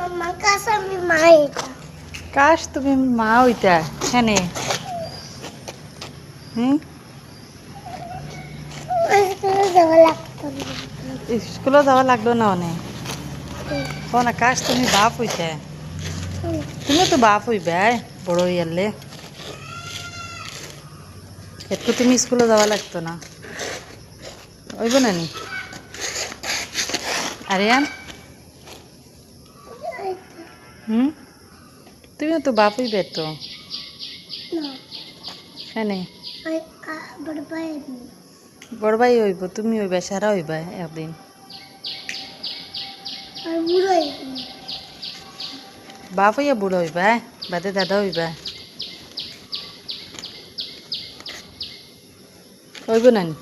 আমার কাছে আমি মাই কাশ তুমি মা হইতা হ্যাঁ হুম স্কুলে যাওয়া লাগতো না। স্কুলে যাওয়া লাগলো না অনেক না কাশ তুমি বাপ হইতা তুমি তো বাপ হইবা বড় হইয়ালে একটু তুমি স্কুলে যাওয়া লাগতো না হইব না নি আরিয়ান হুম তুমিও তো বাপ হইবে তো হ্যাঁ বড় ভাই হইব তুমি হইবা সারা হইবা একদিন বাপ হইয়া বুড়ো হইবা বাদে দাদা হইবা হইব না নি